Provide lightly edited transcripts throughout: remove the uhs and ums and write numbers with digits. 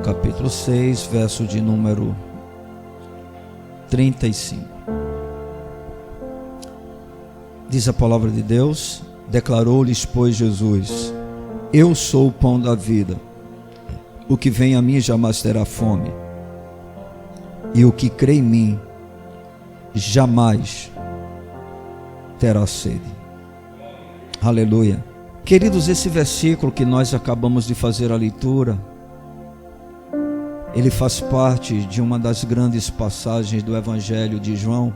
capítulo 6, verso de número 35. Diz a palavra de Deus: declarou-lhes, pois, Jesus: eu sou o pão da vida. O que vem a mim jamais terá fome, e o que crê em mim jamais terá sede. Aleluia. Queridos, esse versículo que nós acabamos de fazer a leitura, ele faz parte de uma das grandes passagens do Evangelho de João,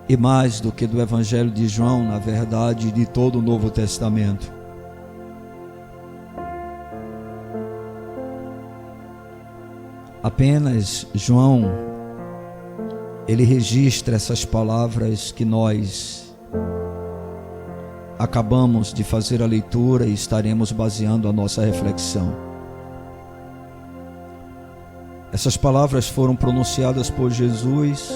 e mais do que do Evangelho de João, na verdade, de todo o Novo Testamento. Apenas João, ele registra essas palavras que nós acabamos de fazer a leitura e estaremos baseando a nossa reflexão. Essas palavras foram pronunciadas por Jesus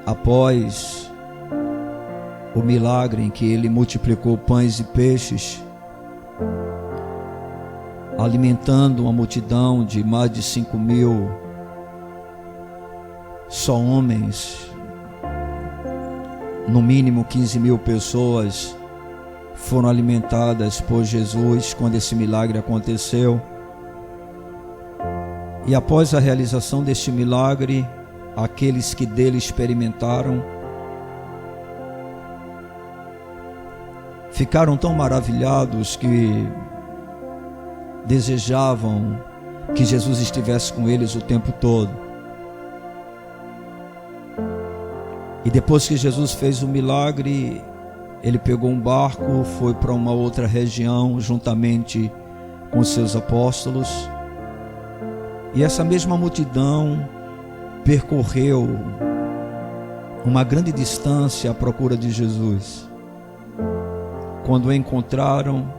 após o milagre em que ele multiplicou pães e peixes, alimentando uma multidão de mais de 5.000 só homens. No mínimo 15.000 pessoas foram alimentadas por Jesus quando esse milagre aconteceu. E após a realização deste milagre, aqueles que dele experimentaram ficaram tão maravilhados que desejavam que Jesus estivesse com eles o tempo todo. E depois que Jesus fez o milagre, ele pegou um barco, foi para uma outra região juntamente com seus apóstolos. E essa mesma multidão percorreu uma grande distância à procura de Jesus. Quando o encontraram,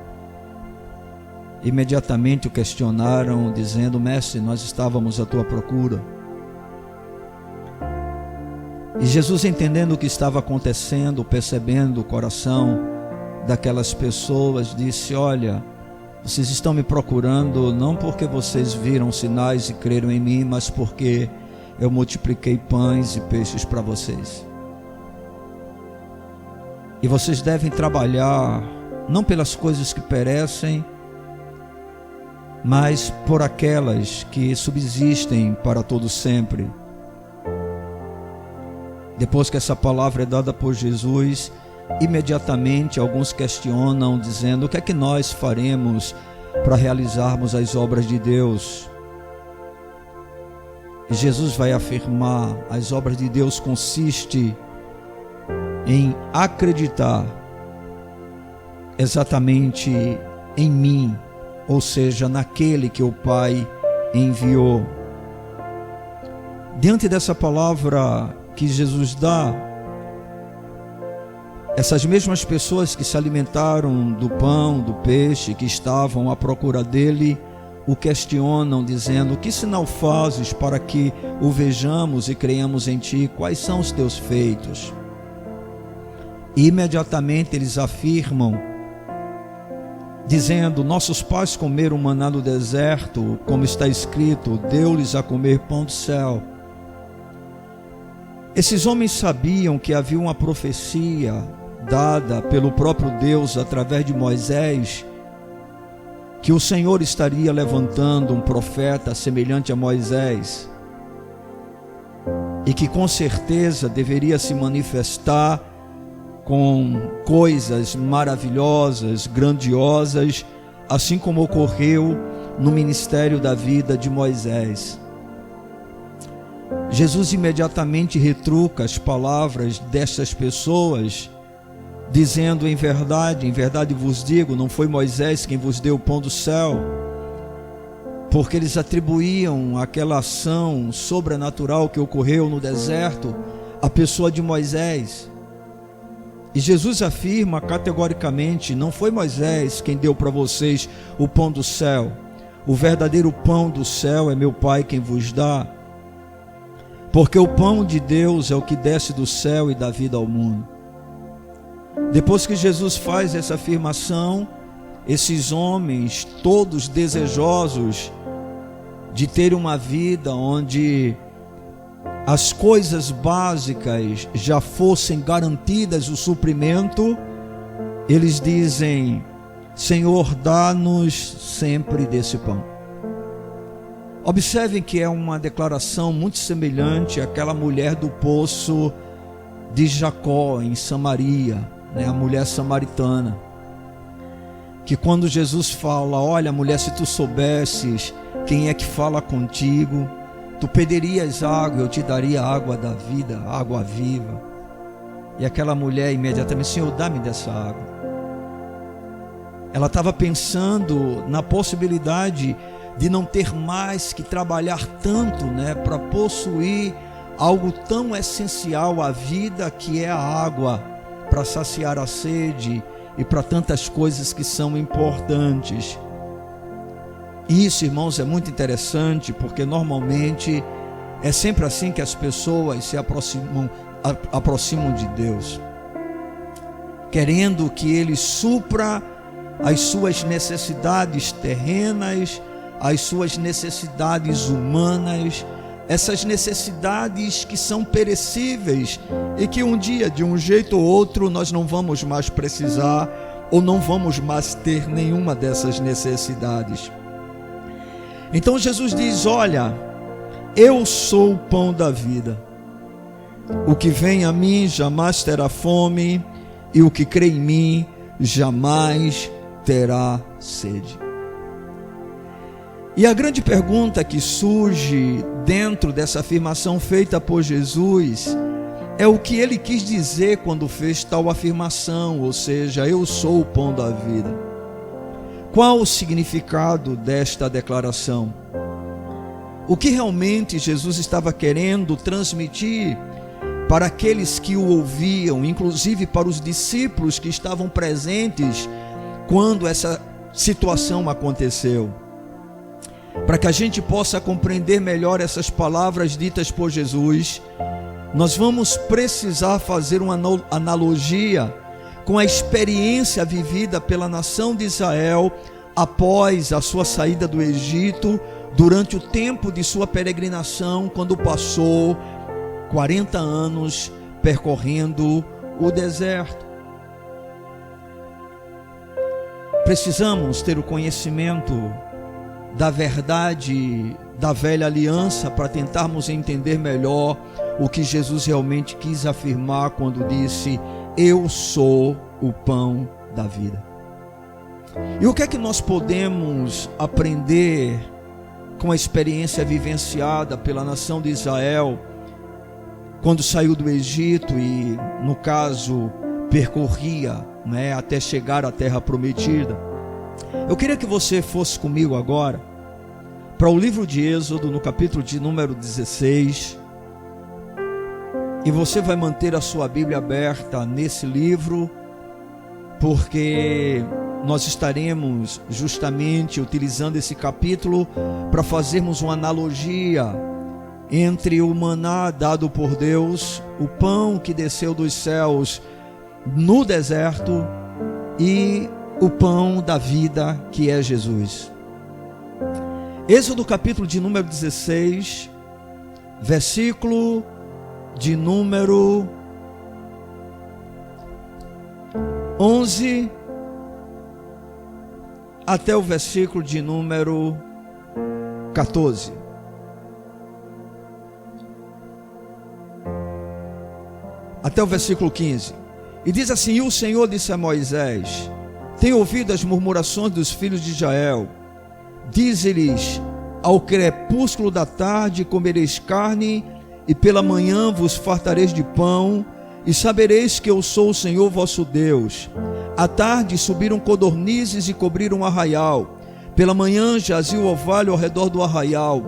imediatamente o questionaram, dizendo: mestre, nós estávamos à tua procura. E Jesus, entendendo o que estava acontecendo, percebendo o coração daquelas pessoas, disse: olha, vocês estão me procurando não porque vocês viram sinais e creram em mim, mas porque eu multipliquei pães e peixes para vocês. E vocês devem trabalhar não pelas coisas que perecem, mas por aquelas que subsistem para todo sempre. Depois que essa palavra é dada por Jesus, imediatamente alguns questionam, dizendo: o que é que nós faremos para realizarmos as obras de Deus? E Jesus vai afirmar: as obras de Deus consistem em acreditar exatamente em mim, ou seja, naquele que o Pai enviou. Diante dessa palavra que Jesus dá, essas mesmas pessoas que se alimentaram do pão, do peixe, que estavam à procura dele, o questionam, dizendo: que sinal fazes para que o vejamos e creiamos em ti? Quais são os teus feitos? E imediatamente eles afirmam, dizendo: nossos pais comeram maná no deserto, como está escrito, deu-lhes a comer pão do céu. Esses homens sabiam que havia uma profecia dada pelo próprio Deus através de Moisés, que o Senhor estaria levantando um profeta semelhante a Moisés, e que com certeza deveria se manifestar com coisas maravilhosas, grandiosas, assim como ocorreu no ministério da vida de Moisés. Jesus imediatamente retruca as palavras dessas pessoas, dizendo: em verdade vos digo, não foi Moisés quem vos deu o pão do céu, porque eles atribuíam aquela ação sobrenatural que ocorreu no deserto à pessoa de Moisés. E Jesus afirma categoricamente: não foi Moisés quem deu para vocês o pão do céu, o verdadeiro pão do céu é meu Pai quem vos dá. Porque o pão de Deus é o que desce do céu e dá vida ao mundo. Depois que Jesus faz essa afirmação, esses homens, todos desejosos de ter uma vida onde as coisas básicas já fossem garantidas, o suprimento, eles dizem: Senhor, dá-nos sempre desse pão. Observem que é uma declaração muito semelhante àquela mulher do poço de Jacó em Samaria, a mulher samaritana, que quando Jesus fala: olha, mulher, se tu soubesses quem é que fala contigo, tu pedirias água, eu te daria água da vida, água viva. E aquela mulher imediatamente: Senhor, dá-me dessa água. Ela estava pensando na possibilidade de não ter mais que trabalhar tanto, para possuir algo tão essencial à vida, que é a água, para saciar a sede e para tantas coisas que são importantes. Isso, irmãos, é muito interessante, porque normalmente é sempre assim que as pessoas se aproximam de Deus, querendo que Ele supra as suas necessidades terrenas, as suas necessidades humanas, essas necessidades que são perecíveis e que um dia, de um jeito ou outro, nós não vamos mais precisar ou não vamos mais ter nenhuma dessas necessidades. Então Jesus diz: olha, eu sou o pão da vida. O que vem a mim jamais terá fome, e o que crê em mim jamais terá sede. E a grande pergunta que surge dentro dessa afirmação feita por Jesus é o que ele quis dizer quando fez tal afirmação, ou seja, eu sou o pão da vida. Qual o significado desta declaração? O que realmente Jesus estava querendo transmitir para aqueles que o ouviam, inclusive para os discípulos que estavam presentes quando essa situação aconteceu? Para que a gente possa compreender melhor essas palavras ditas por Jesus, nós vamos precisar fazer uma analogia com a experiência vivida pela nação de Israel após a sua saída do Egito, durante o tempo de sua peregrinação, quando passou 40 anos percorrendo o deserto. Precisamos ter o conhecimento da verdade da velha aliança para tentarmos entender melhor o que Jesus realmente quis afirmar quando disse: eu sou o pão da vida. E o que é que nós podemos aprender com a experiência vivenciada pela nação de Israel quando saiu do Egito e, no caso, percorria, até chegar à terra prometida? Eu queria que você fosse comigo agora para o livro de Êxodo, no capítulo de número 16, e você vai manter a sua Bíblia aberta nesse livro, porque nós estaremos justamente utilizando esse capítulo para fazermos uma analogia entre o maná dado por Deus, o pão que desceu dos céus no deserto, e o pão da vida, que é Jesus. Êxodo capítulo de número 16, versículo de número 11 até o versículo de número 14. Até o versículo 15. E diz assim: e o Senhor disse a Moisés: tenho ouvido as murmurações dos filhos de Israel. Dize-lhes: ao crepúsculo da tarde comereis carne, e pela manhã vos fartareis de pão, e sabereis que eu sou o Senhor vosso Deus. À tarde subiram codornizes e cobriram o arraial. Pela manhã jazia o orvalho ao redor do arraial.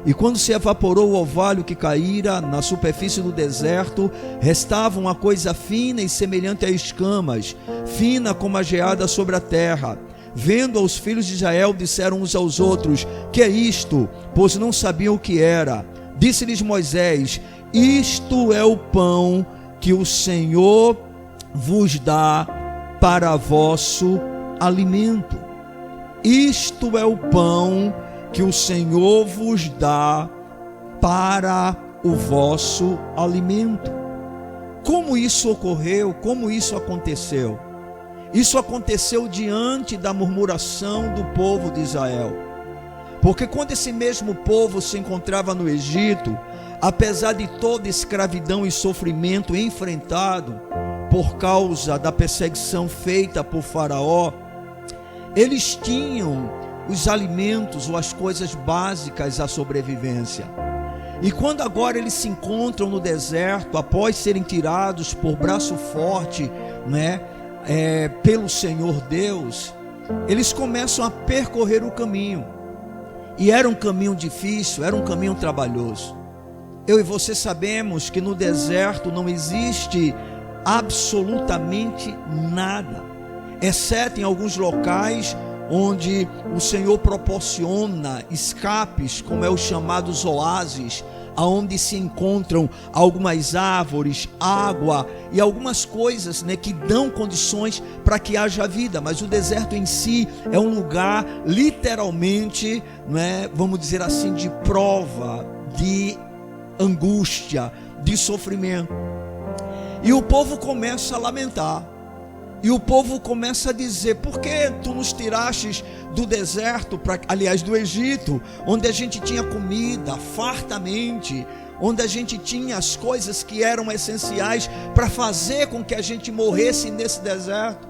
E quando se evaporou o orvalho que caíra na superfície do deserto, restava uma coisa fina e semelhante a escamas, fina como a geada sobre a terra. Vendo os filhos de Israel, disseram uns aos outros: que é isto? Pois não sabiam o que era. Disse-lhes Moisés: isto é o pão que o Senhor vos dá para vosso alimento. Isto é o pão que o Senhor vos dá para o vosso alimento. Como isso ocorreu? Como isso aconteceu? Isso aconteceu diante da murmuração do povo de Israel. Porque quando esse mesmo povo se encontrava no Egito, apesar de toda escravidão e sofrimento enfrentado por causa da perseguição feita por Faraó, eles tinham os alimentos ou as coisas básicas à sobrevivência. E quando agora eles se encontram no deserto, após serem tirados por braço forte, pelo Senhor Deus, eles começam a percorrer o caminho. E era um caminho difícil, era um caminho trabalhoso. Eu e você sabemos que no deserto não existe absolutamente nada, exceto em alguns locais onde o Senhor proporciona escapes, como é os chamados oásis, aonde se encontram algumas árvores, água e algumas coisas, que dão condições para que haja vida. Mas o deserto em si é um lugar literalmente, vamos dizer assim, de prova, de angústia, de sofrimento. E o povo começa a lamentar. E o povo começa a dizer: por que tu nos tiraste do deserto, do Egito, onde a gente tinha comida fartamente, onde a gente tinha as coisas que eram essenciais para fazer com que a gente morresse nesse deserto?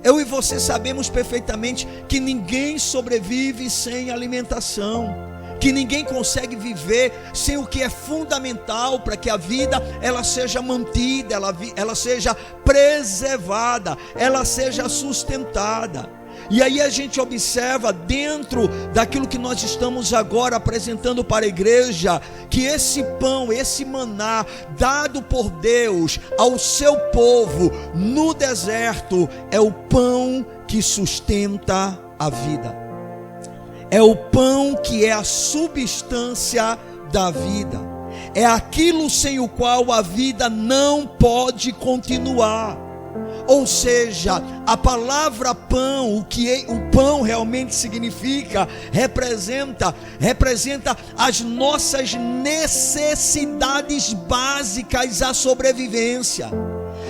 Eu e você sabemos perfeitamente que ninguém sobrevive sem alimentação, que ninguém consegue viver sem o que é fundamental para que a vida ela seja mantida, ela seja preservada, ela seja sustentada. E aí a gente observa dentro daquilo que nós estamos agora apresentando para a igreja, que esse pão, esse maná dado por Deus ao seu povo no deserto é o pão que sustenta a vida. É o pão que é a substância da vida. É aquilo sem o qual a vida não pode continuar. Ou seja, a palavra pão, o que o pão realmente significa, representa as nossas necessidades básicas à sobrevivência.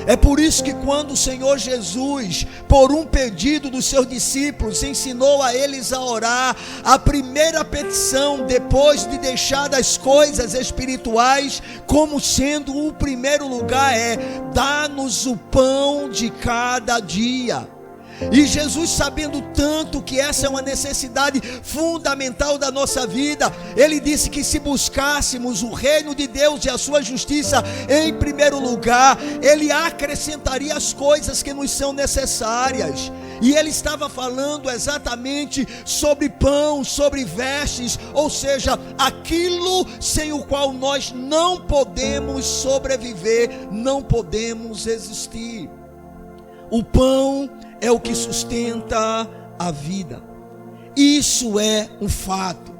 É por isso que quando o Senhor Jesus, por um pedido dos seus discípulos, ensinou a eles a orar, a primeira petição, depois de deixar as coisas espirituais como sendo o primeiro lugar, é: dá-nos o pão de cada dia. E Jesus, sabendo tanto que essa é uma necessidade fundamental da nossa vida, Ele disse que se buscássemos o reino de Deus e a sua justiça em primeiro lugar, Ele acrescentaria as coisas que nos são necessárias. E Ele estava falando exatamente sobre pão, sobre vestes, ou seja, aquilo sem o qual nós não podemos sobreviver, não podemos existir. O pão é o que sustenta a vida. Isso é um fato.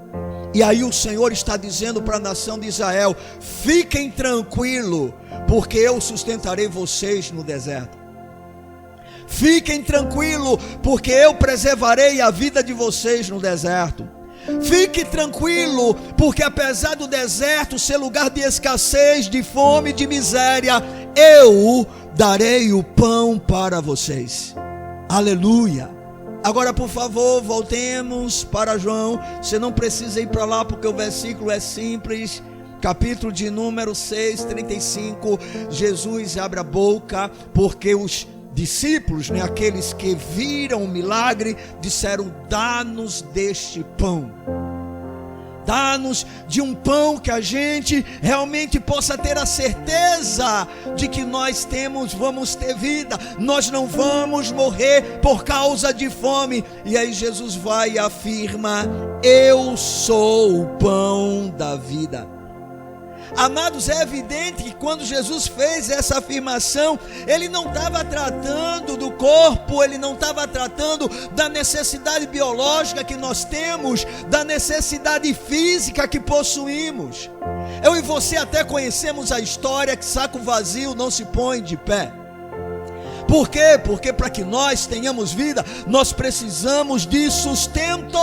E aí o Senhor está dizendo para a nação de Israel: fiquem tranquilos, porque eu sustentarei vocês no deserto. Fiquem tranquilos, porque eu preservarei a vida de vocês no deserto. Fique tranquilo, porque apesar do deserto ser lugar de escassez, de fome, de miséria, eu darei o pão para vocês. Aleluia. Agora, por favor, voltemos para João. Você não precisa ir para lá, porque o versículo é simples. Capítulo de número 6, 35. Jesus abre a boca, porque os discípulos, aqueles que viram o milagre, disseram: dá-nos deste pão. Dá-nos de um pão que a gente realmente possa ter a certeza de que nós vamos ter vida, nós não vamos morrer por causa de fome. E aí Jesus vai e afirma: eu sou o pão da vida. Amados, é evidente que quando Jesus fez essa afirmação, Ele não estava tratando do corpo, Ele não estava tratando da necessidade biológica que nós temos, da necessidade física que possuímos. Eu e você até conhecemos a história que saco vazio não se põe de pé. Por quê? Porque para que nós tenhamos vida, nós precisamos de sustento.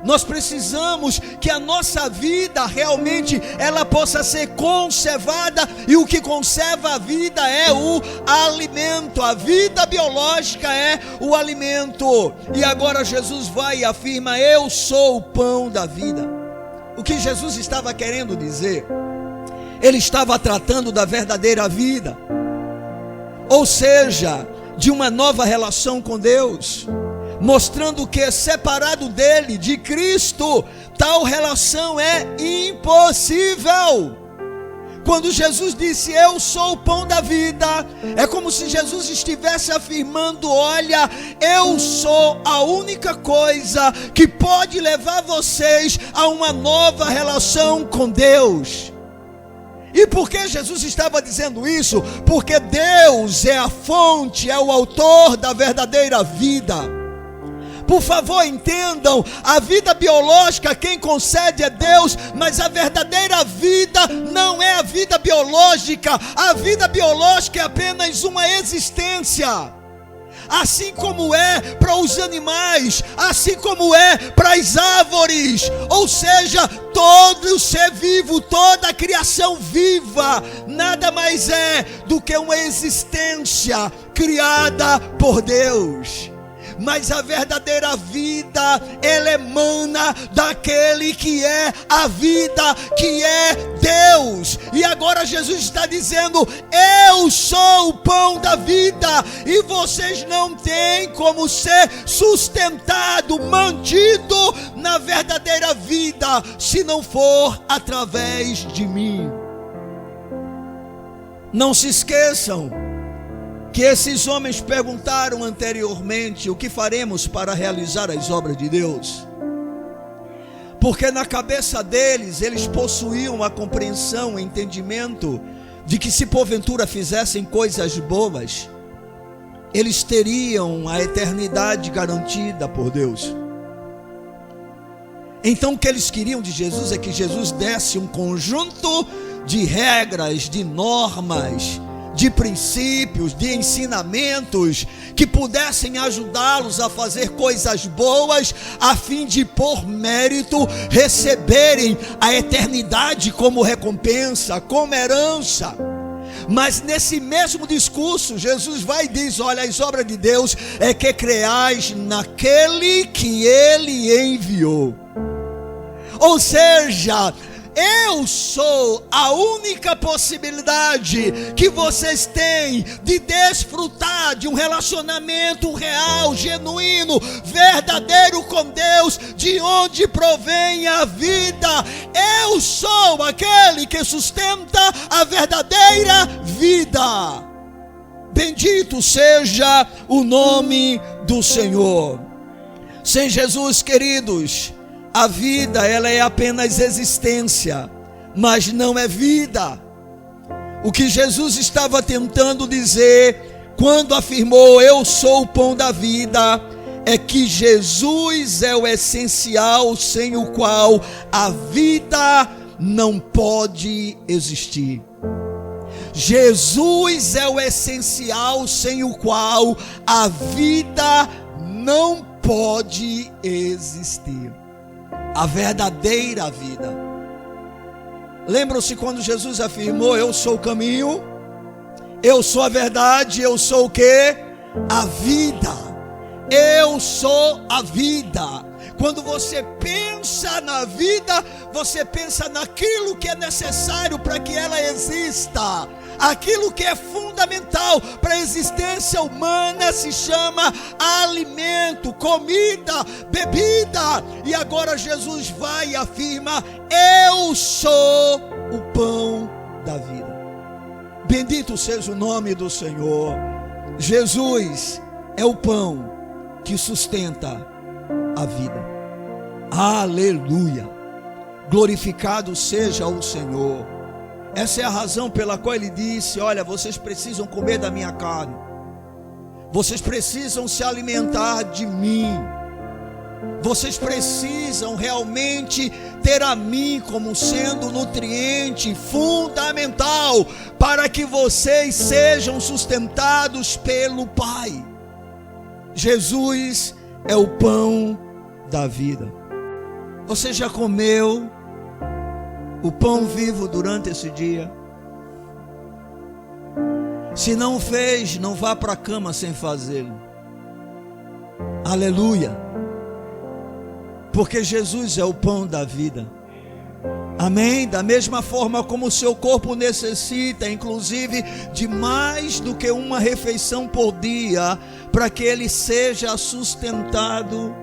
Nós precisamos que a nossa vida realmente ela possa ser conservada, e o que conserva a vida é o alimento. A vida biológica é o alimento. E agora Jesus vai e afirma: eu sou o pão da vida. O que Jesus estava querendo dizer? Ele estava tratando da verdadeira vida, ou seja, de uma nova relação com Deus, mostrando que separado dele, de Cristo, tal relação é impossível. Quando Jesus disse: eu sou o pão da vida, é como se Jesus estivesse afirmando: olha, eu sou a única coisa que pode levar vocês a uma nova relação com Deus. E por que Jesus estava dizendo isso? Porque Deus é a fonte, é o autor da verdadeira vida. Por favor, entendam, a vida biológica quem concede é Deus, mas a verdadeira vida não é a vida biológica. A vida biológica é apenas uma existência, assim como é para os animais, assim como é para as árvores. Ou seja, todo ser vivo, toda a criação viva, nada mais é do que uma existência criada por Deus. Mas a verdadeira vida, ela emana daquele que é a vida, que é Deus. E agora Jesus está dizendo: eu sou o pão da vida, e vocês não têm como ser sustentado, mantido na verdadeira vida, se não for através de mim. Não se esqueçam que esses homens perguntaram anteriormente: o que faremos para realizar as obras de Deus? Porque na cabeça deles, eles possuíam a compreensão, o entendimento de que se porventura fizessem coisas boas, eles teriam a eternidade garantida por Deus. Então o que eles queriam de Jesus é que Jesus desse um conjunto de regras, de normas, de princípios, de ensinamentos que pudessem ajudá-los a fazer coisas boas, a fim de, por mérito, receberem a eternidade como recompensa, como herança. Mas nesse mesmo discurso, Jesus vai e diz: olha, as obras de Deus é que creais naquele que Ele enviou. Ou seja, eu sou a única possibilidade que vocês têm de desfrutar de um relacionamento real, genuíno, verdadeiro com Deus, de onde provém a vida. Eu sou aquele que sustenta a verdadeira vida. Bendito seja o nome do Senhor. Sem Jesus, queridos, a vida, ela é apenas existência, mas não é vida. O que Jesus estava tentando dizer quando afirmou: eu sou o pão da vida, é que Jesus é o essencial sem o qual a vida não pode existir. Jesus é o essencial sem o qual a vida não pode existir. A verdadeira vida. Lembram-se quando Jesus afirmou: eu sou o caminho, eu sou a verdade, eu sou o quê? A vida. Eu sou a vida. Quando você pensa na vida, você pensa naquilo que é necessário para que ela exista. Aquilo que é fundamental para a existência humana se chama alimento, comida, bebida. E agora Jesus vai e afirma: eu sou o pão da vida. Bendito seja o nome do Senhor. Jesus é o pão que sustenta a vida. Aleluia. Glorificado seja o Senhor. Essa é a razão pela qual ele disse: olha, vocês precisam comer da minha carne, vocês precisam se alimentar de mim, Vocês precisam realmente ter a mim como sendo nutriente fundamental para que vocês sejam sustentados pelo Pai. Jesus é o pão da vida. Você já comeu o pão vivo durante esse dia? Se não fez, não vá para a cama sem fazê-lo. Aleluia. Porque Jesus é o pão da vida. Amém? Da mesma forma como o seu corpo necessita, inclusive, de mais do que uma refeição por dia, para que ele seja sustentado.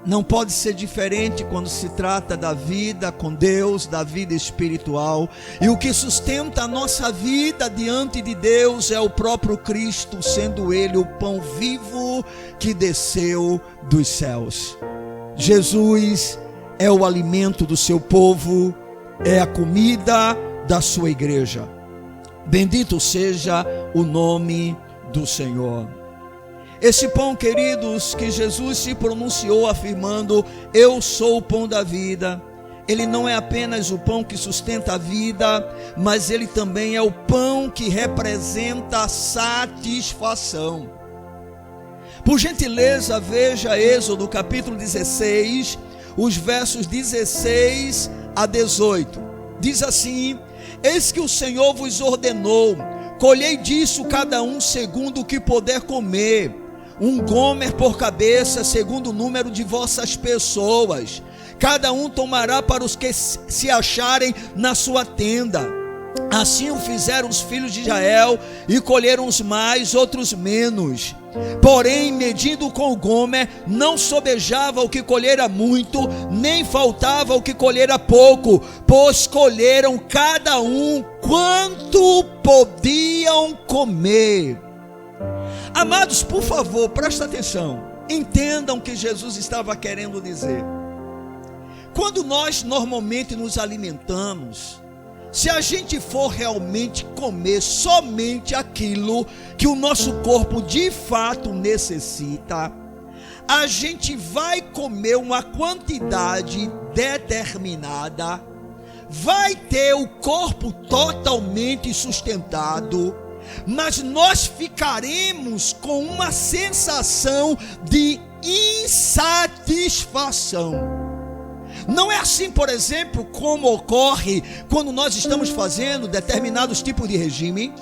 Não pode ser diferente quando se trata da vida com Deus, da vida espiritual. E o que sustenta a nossa vida diante de Deus é o próprio Cristo, sendo Ele o pão vivo que desceu dos céus. Jesus é o alimento do seu povo, é a comida da sua igreja. Bendito seja o nome do Senhor. Esse pão, queridos, que Jesus se pronunciou afirmando: eu sou o pão da vida. Ele não é apenas o pão que sustenta a vida, mas ele também é o pão que representa a satisfação. Por gentileza, veja Êxodo capítulo 16, os versos 16 a 18. Diz assim: eis que o Senhor vos ordenou, colhei disso cada um segundo o que puder comer, um gomer por cabeça, segundo o número de vossas pessoas. Cada um tomará para os que se acharem na sua tenda. Assim o fizeram os filhos de Israel, e colheram uns mais, outros menos. Porém, medindo com o gomer, não sobejava o que colhera muito, nem faltava o que colhera pouco, pois colheram cada um quanto podiam comer. Amados, por favor, presta atenção. Entendam o que Jesus estava querendo dizer. Quando nós normalmente nos alimentamos, se a gente for realmente comer somente aquilo que o nosso corpo de fato necessita, a gente vai comer uma quantidade determinada, vai ter o corpo totalmente sustentado, mas nós ficaremos com uma sensação de insatisfação. Não é assim, por exemplo, como ocorre quando nós estamos fazendo determinados tipos de regime.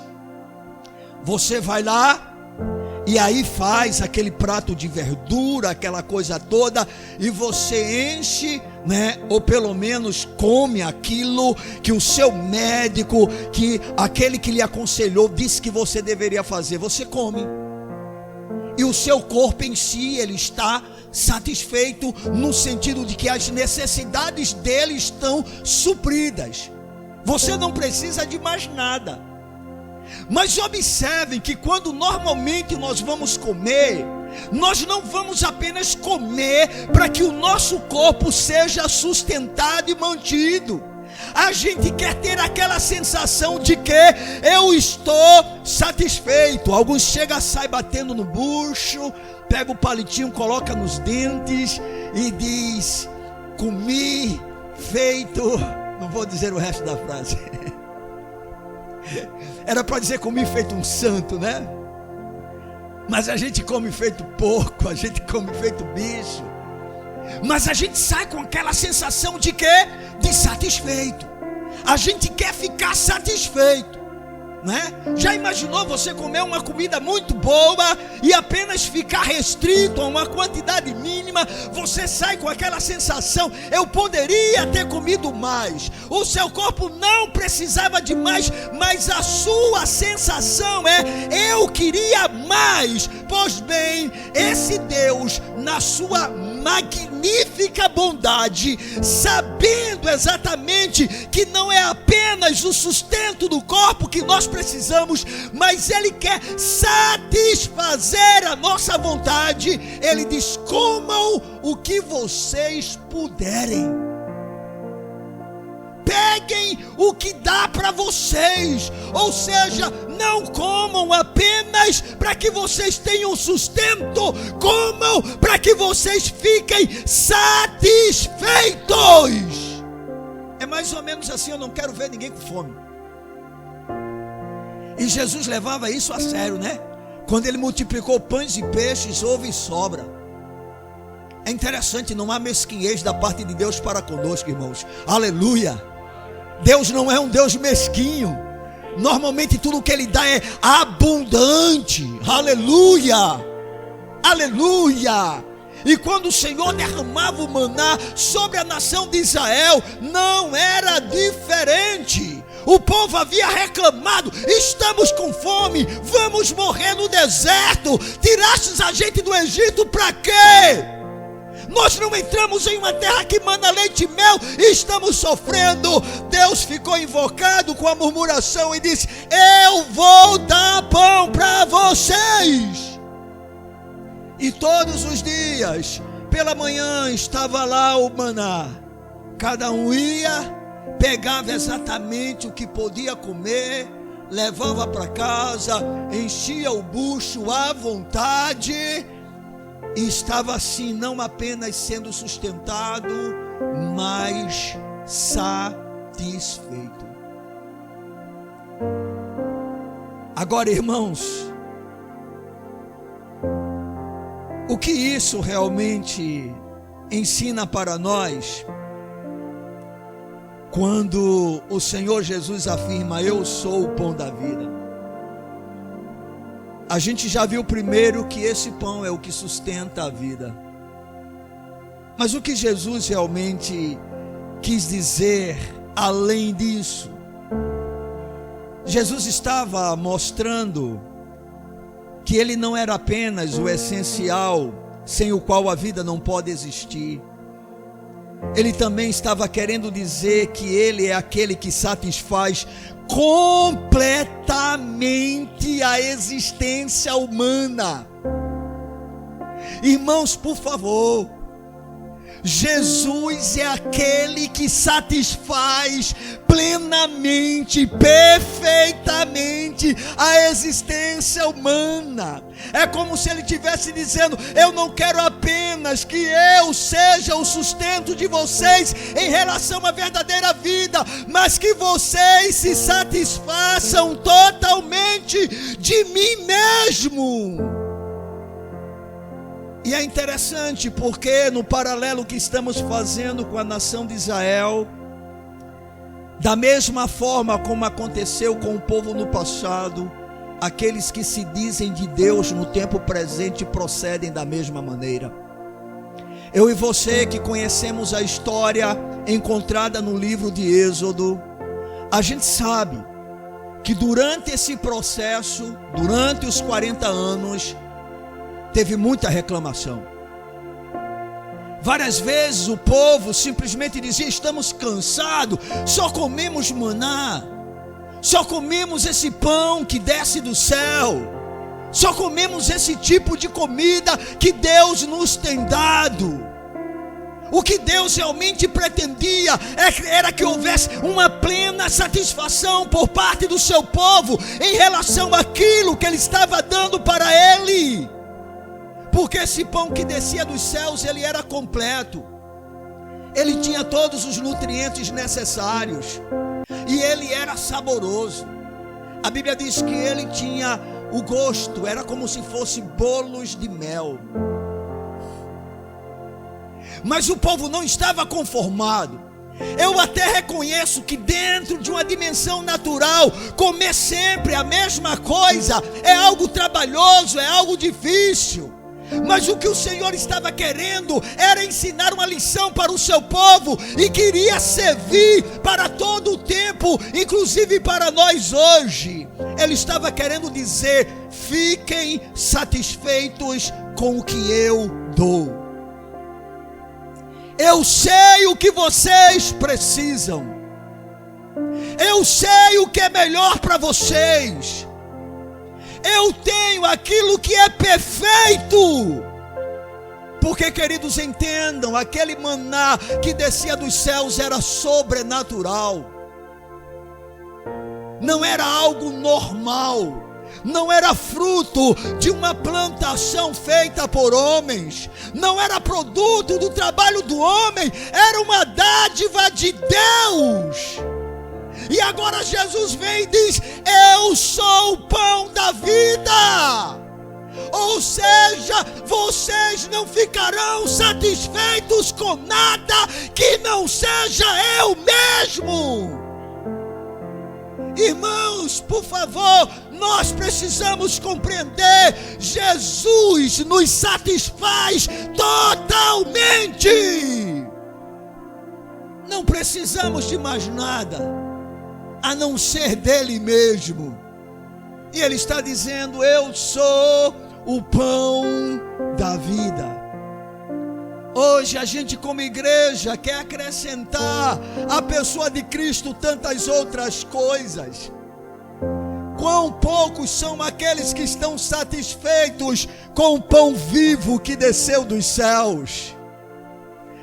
Você vai lá e aí faz aquele prato de verdura, aquela coisa toda, e você enche, né? Ou pelo menos come aquilo que o seu médico, que aquele que lhe aconselhou, disse que você deveria fazer. Você come. E o seu corpo em si, ele está satisfeito, no sentido de que as necessidades dele estão supridas. Você não precisa de mais nada. Mas observem que quando normalmente nós vamos comer, nós não vamos apenas comer para que o nosso corpo seja sustentado e mantido. A gente quer ter aquela sensação de que eu estou satisfeito. Alguns chegam, sai batendo no bucho, pega o palitinho, coloca nos dentes e diz: comi feito... Não vou dizer o resto da frase. Era para dizer comi feito um santo, né? Mas a gente come feito porco, a gente come feito bicho. Mas a gente sai com aquela sensação de quê? De satisfeito. A gente quer ficar satisfeito, né? Já imaginou você comer uma comida muito boa e apenas ficar restrito a uma quantidade mínima? Você sai com aquela sensação: eu poderia ter comido mais. O seu corpo não precisava de mais, mas a sua sensação é: eu queria mais. Pois bem, esse Deus, na sua magnífica bondade, sabendo exatamente que não é apenas o sustento do corpo que nós precisamos, mas Ele quer satisfazer a nossa vontade. Ele diz: comam o que vocês puderem. peguem o que dá para vocês. Ou seja, não comam apenas para que vocês tenham sustento, comam para que vocês fiquem satisfeitos. É mais ou menos assim, eu não quero ver ninguém com fome. E Jesus levava isso a sério, né? Quando ele multiplicou pães e peixes, houve sobra. É interessante, não há mesquinhez da parte de Deus para conosco, irmãos. Aleluia! Deus não é um Deus mesquinho. Normalmente tudo que Ele dá é abundante. Aleluia! Aleluia! E quando o Senhor derramava o maná sobre a nação de Israel, não era diferente. O povo havia reclamado: estamos com fome, vamos morrer no deserto. Tirastes a gente do Egito para quê? Nós não entramos em uma terra que mana leite e mel e estamos sofrendo. Deus ficou invocado com a murmuração e disse: eu vou dar pão para vocês. E todos os dias, pela manhã, estava lá o maná. Cada um ia, pegava exatamente o que podia comer, levava para casa, enchia o bucho à vontade, e estava assim, não apenas sendo sustentado, mas satisfeito. Agora, irmãos, o que isso realmente ensina para nós? Quando o Senhor Jesus afirma: eu sou o pão da vida. A gente já viu primeiro que esse pão é o que sustenta a vida. Mas o que Jesus realmente quis dizer além disso? Jesus estava mostrando que Ele não era apenas o essencial, sem o qual a vida não pode existir. Ele também estava querendo dizer que Ele é aquele que satisfaz completamente a existência humana. Irmãos, por favor, Jesus é aquele que satisfaz plenamente, perfeitamente a existência humana. É como se Ele estivesse dizendo: eu não quero apenas que eu seja o sustento de vocês em relação à verdadeira vida, mas que vocês se satisfaçam totalmente de mim mesmo. E é interessante porque no paralelo que estamos fazendo com a nação de Israel, da mesma forma como aconteceu com o povo no passado, aqueles que se dizem de Deus no tempo presente procedem da mesma maneira. Eu e você que conhecemos a história encontrada no livro de Êxodo, a gente sabe que durante esse processo, durante os 40 anos, teve muita reclamação. Várias vezes o povo simplesmente dizia: estamos cansados, só comemos maná, só comemos esse pão que desce do céu, só comemos esse tipo de comida que Deus nos tem dado. O que Deus realmente pretendia era que houvesse uma plena satisfação por parte do seu povo em relação àquilo que Ele estava dando para ele. Porque esse pão que descia dos céus, ele era completo. Ele tinha todos os nutrientes necessários. E ele era saboroso. A Bíblia diz que ele tinha o gosto, era como se fosse bolos de mel. Mas o povo não estava conformado. Eu até reconheço que dentro de uma dimensão natural, comer sempre a mesma coisa é algo trabalhoso, é algo difícil. Mas o que o Senhor estava querendo era ensinar uma lição para o seu povo e queria servir para todo o tempo, inclusive para nós hoje. Ele estava querendo dizer: fiquem satisfeitos com o que eu dou. Eu sei o que vocês precisam. Eu sei o que é melhor para vocês. Eu tenho aquilo que é perfeito. Porque, queridos, entendam, aquele maná que descia dos céus era sobrenatural. não era algo normal, não era fruto de uma plantação feita por homens, não era produto do trabalho do homem, era uma dádiva de Deus. E agora Jesus vem e diz: eu sou o pão da vida. Ou seja, vocês não ficarão satisfeitos com nada que não seja eu mesmo. Irmãos, por favor, nós precisamos compreender: Jesus nos satisfaz totalmente. Não precisamos de mais nada a não ser dele mesmo. E ele está dizendo: eu sou o pão da vida. Hoje a gente, como igreja, quer acrescentar à pessoa de Cristo tantas outras coisas. Quão poucos são aqueles que estão satisfeitos com o pão vivo que desceu dos céus.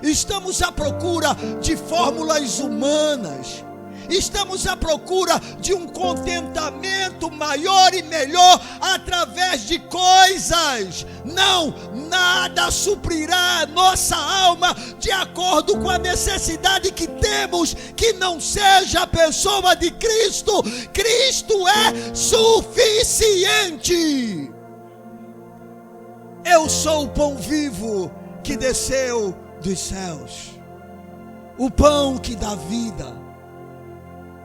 Estamos à procura de fórmulas humanas. Estamos à procura de um contentamento maior e melhor através de coisas. Não, nada suprirá a nossa alma de acordo com a necessidade que temos, que não seja a pessoa de Cristo. Cristo é suficiente. Eu sou o pão vivo que desceu dos céus, o pão que dá vida.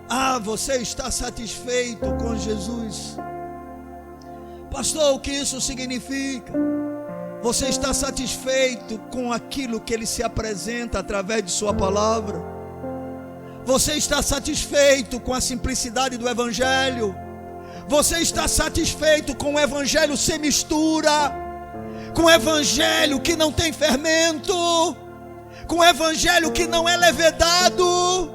Ah, você está satisfeito com Jesus? Pastor, o que isso significa? Você está satisfeito com aquilo que Ele se apresenta através de sua palavra? Você está satisfeito com a simplicidade do Evangelho? Você está satisfeito com o Evangelho sem mistura? Com o Evangelho que não tem fermento? Com o Evangelho que não é levedado?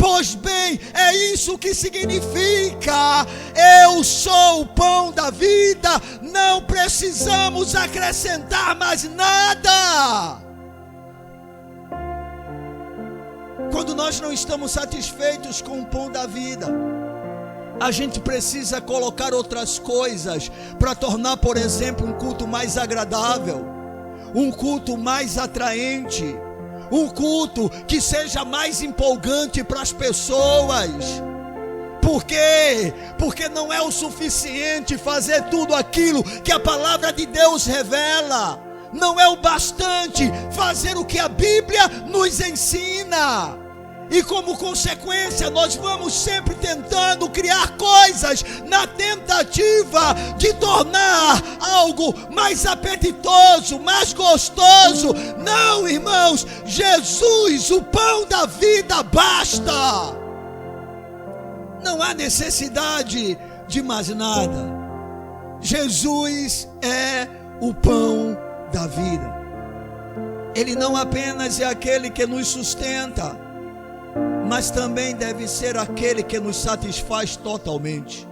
Pois bem, é isso que significa: eu sou o pão da vida. Não precisamos acrescentar mais nada. Quando nós não estamos satisfeitos com o pão da vida, a gente precisa colocar outras coisas para tornar, por exemplo, um culto mais agradável, um culto mais atraente, um culto que seja mais empolgante para as pessoas. Por quê? Porque não é o suficiente fazer tudo aquilo que a palavra de Deus revela. Não é o bastante fazer o que a Bíblia nos ensina. E como consequência, nós vamos sempre tentando criar coisas na tentativa de tornar algo mais apetitoso, mais gostoso. Não, irmãos, Jesus, o pão da vida, basta. Não há necessidade de mais nada. Jesus é o pão da vida. Ele não apenas é aquele que nos sustenta, mas também deve ser aquele que nos satisfaz totalmente.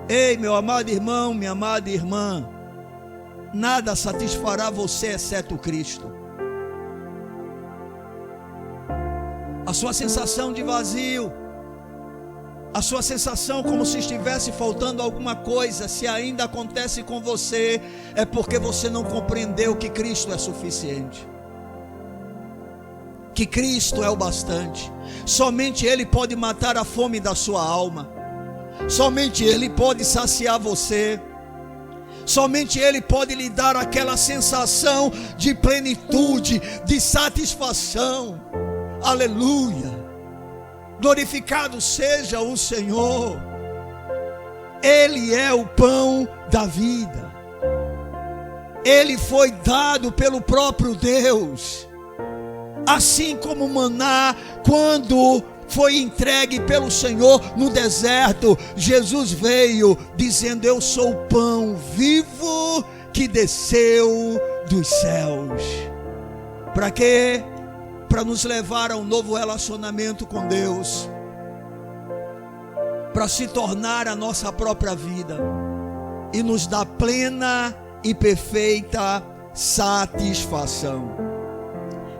Ei, meu amado irmão, minha amada irmã, nada satisfará você exceto Cristo. A sua sensação de vazio, a sua sensação como se estivesse faltando alguma coisa, se ainda acontece com você, é porque você não compreendeu que Cristo é suficiente, que Cristo é o bastante. Somente Ele pode matar a fome da sua alma. Somente Ele pode saciar você. Somente Ele pode lhe dar aquela sensação de plenitude, de satisfação. Aleluia! Glorificado seja o Senhor. Ele é o pão da vida. Ele foi dado pelo próprio Deus. Assim como o maná, quando foi entregue pelo Senhor no deserto, Jesus veio dizendo: eu sou o pão vivo que desceu dos céus. Para quê? Para nos levar a um novo relacionamento com Deus, para se tornar a nossa própria vida e nos dar plena e perfeita satisfação.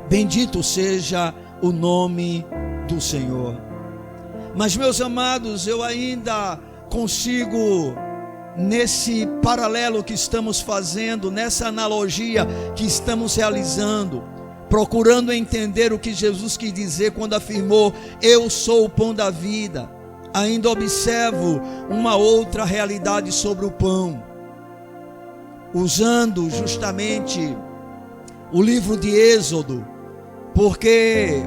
Bendito seja o nome do Senhor. Mas, meus amados, eu ainda consigo, nesse paralelo que estamos fazendo, nessa analogia que estamos realizando, procurando entender o que Jesus quis dizer quando afirmou: eu sou o pão da vida, ainda observo uma outra realidade sobre o pão, usando justamente o livro de Êxodo, porque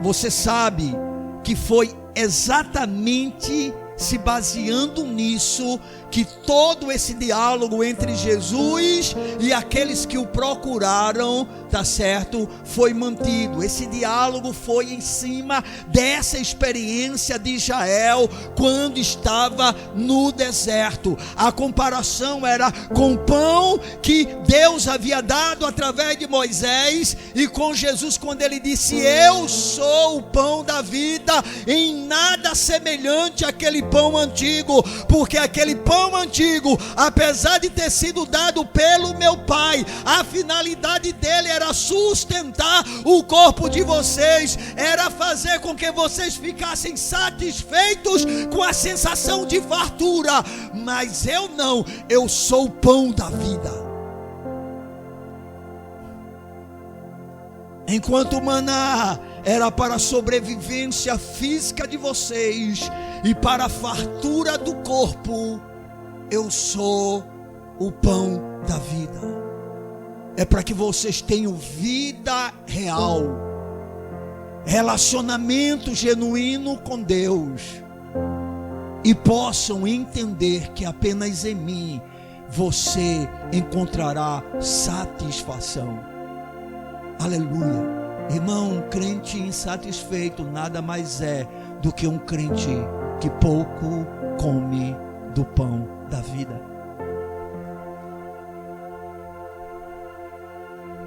você sabe que foi exatamente se baseando nisso que todo esse diálogo entre Jesus e aqueles que o procuraram, tá certo, foi mantido. Esse diálogo foi em cima dessa experiência de Israel quando estava no deserto. A comparação era com o pão que Deus havia dado através de Moisés e com Jesus quando ele disse: eu sou o pão da vida, em nada semelhante àquele pão antigo, porque aquele pão antigo, apesar de ter sido dado pelo meu Pai, a finalidade dele era sustentar o corpo de vocês, era fazer com que vocês ficassem satisfeitos com a sensação de fartura. Mas eu não, eu sou o pão da vida. Enquanto o maná era para a sobrevivência física de vocês e para a fartura do corpo, eu sou o pão da vida. É para que vocês tenham vida real, relacionamento genuíno com Deus, e possam entender que apenas em mim você encontrará satisfação. Aleluia. Irmão, um crente insatisfeito nada mais é do que um crente que pouco come do pão da vida.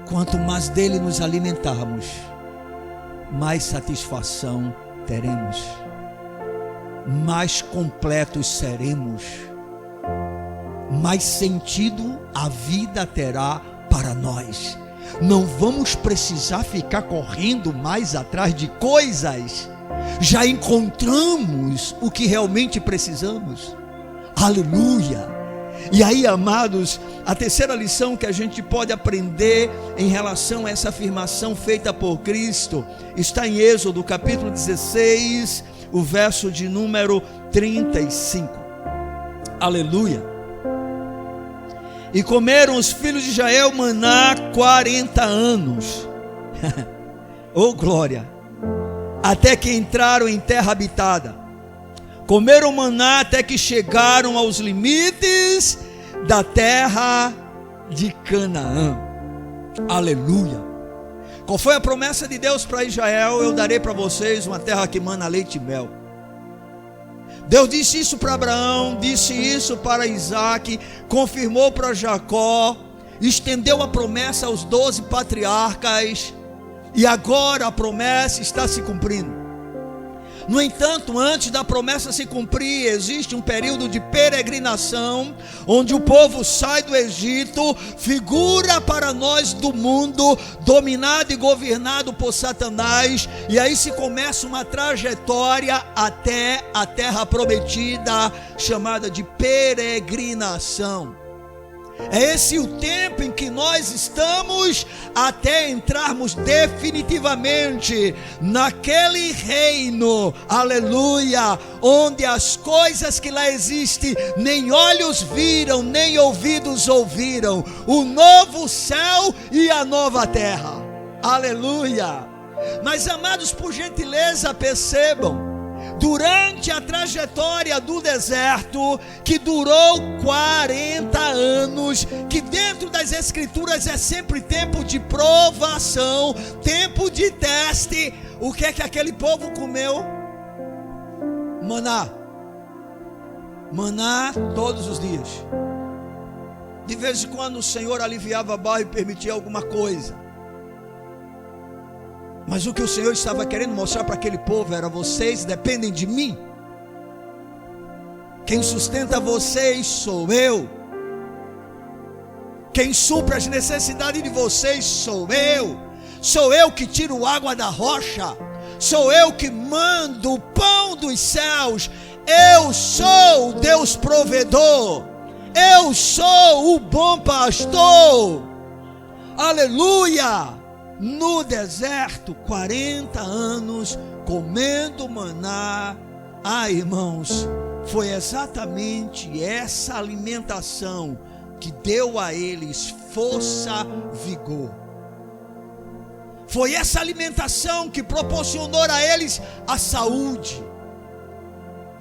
Quanto mais dele nos alimentarmos, mais satisfação teremos, mais completos seremos, mais sentido a vida terá para nós. Não vamos precisar ficar correndo mais atrás de coisas, já encontramos o que realmente precisamos. Aleluia! E aí, amados, a terceira lição que a gente pode aprender em relação a essa afirmação feita por Cristo está em Êxodo capítulo 16, o verso de número 35. Aleluia! E comeram os filhos de Israel maná 40 anos. Oh glória! Até que entraram em terra habitada. Comeram maná até que chegaram aos limites da terra de Canaã. Aleluia! Qual foi a promessa de Deus para Israel? Eu darei para vocês uma terra que mana leite e mel. Deus disse isso para Abraão, disse isso para Isaac, confirmou para Jacó, estendeu a promessa aos 12 patriarcas, e agora a promessa está se cumprindo. No entanto, antes da promessa se cumprir, existe um período de peregrinação, onde o povo sai do Egito, figura para nós do mundo, dominado e governado por Satanás, e aí se começa uma trajetória até a terra prometida, chamada de peregrinação. É esse o tempo em que nós estamos até entrarmos definitivamente naquele reino, aleluia, onde as coisas que lá existem nem olhos viram, nem ouvidos ouviram, o novo céu e a nova terra, aleluia. Mas, amados, por gentileza, percebam, durante a trajetória do deserto, que durou 40 anos, que dentro das escrituras é sempre tempo de provação, tempo de teste, o que é que aquele povo comeu? Maná. Maná todos os dias. De vez em quando o Senhor aliviava a barra e permitia alguma coisa. Mas o que o Senhor estava querendo mostrar para aquele povo era: vocês dependem de mim. Quem sustenta vocês sou eu. Quem supre as necessidades de vocês sou eu. Sou eu que tiro água da rocha. Sou eu que mando o pão do nos céus. Eu sou o Deus provedor. Eu sou o bom pastor. Aleluia! No deserto, 40 anos comendo maná. Irmãos, foi exatamente essa alimentação que deu a eles força, vigor. Foi essa alimentação que proporcionou a eles a saúde.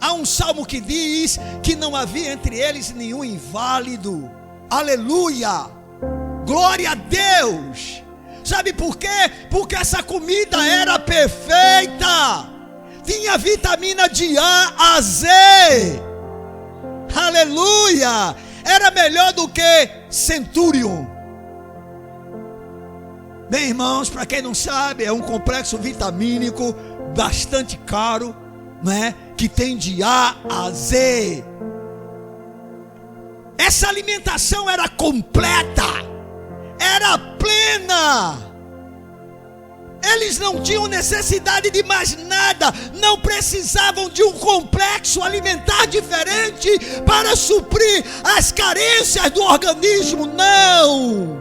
Há um salmo que diz que não havia entre eles nenhum inválido. Aleluia! Glória a Deus! Sabe por quê? Porque essa comida era perfeita. Tinha vitamina de A a Z. Aleluia! Era melhor do que Centurion. Bem, irmãos, para quem não sabe, é um complexo vitamínico bastante caro, né? Que tem de A a Z. Essa alimentação era completa, era plena. Eles não tinham necessidade de mais nada, não precisavam de um complexo alimentar diferente para suprir as carências do organismo, não.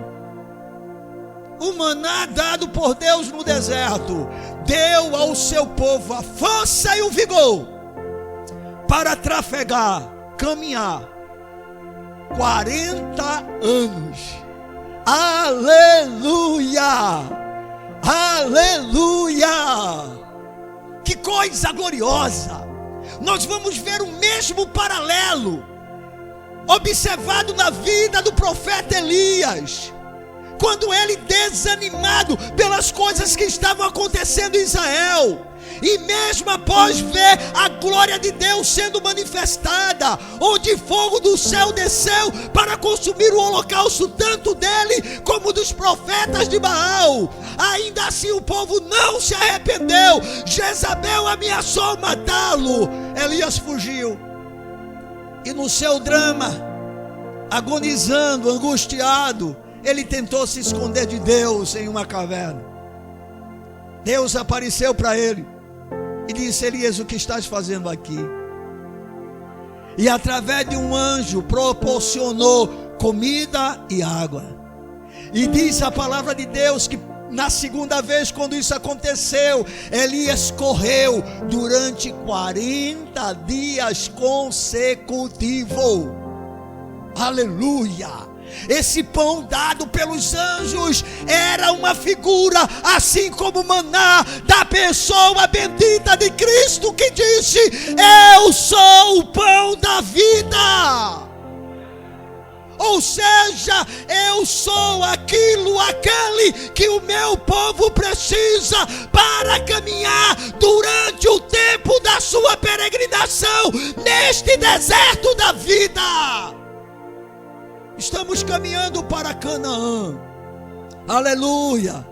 O maná dado por Deus no deserto deu ao seu povo a força e o vigor para trafegar, caminhar 40 anos. Aleluia! Aleluia! Que coisa gloriosa! Nós vamos ver o mesmo paralelo observado na vida do profeta Elias, quando ele, desanimado pelas coisas que estavam acontecendo em Israel, e mesmo após ver a glória de Deus sendo manifestada, onde fogo do céu desceu para consumir o holocausto tanto dele como dos profetas de Baal, ainda assim o povo não se arrependeu. Jezabel ameaçou matá-lo. Elias fugiu, e no seu drama, agonizando, angustiado, ele tentou se esconder de Deus em uma caverna. Deus apareceu para ele e disse: Elias, o que estás fazendo aqui? E através de um anjo proporcionou comida e água. E diz a palavra de Deus que na segunda vez, quando isso aconteceu, Elias correu durante 40 dias consecutivos. Aleluia! Esse pão dado pelos anjos era uma figura, assim como o maná, da pessoa bendita de Cristo, que disse: eu sou o pão da vida. Ou seja, eu sou aquele que o meu povo precisa para caminhar durante o tempo da sua peregrinação neste deserto da vida. Estamos caminhando para Canaã. Aleluia.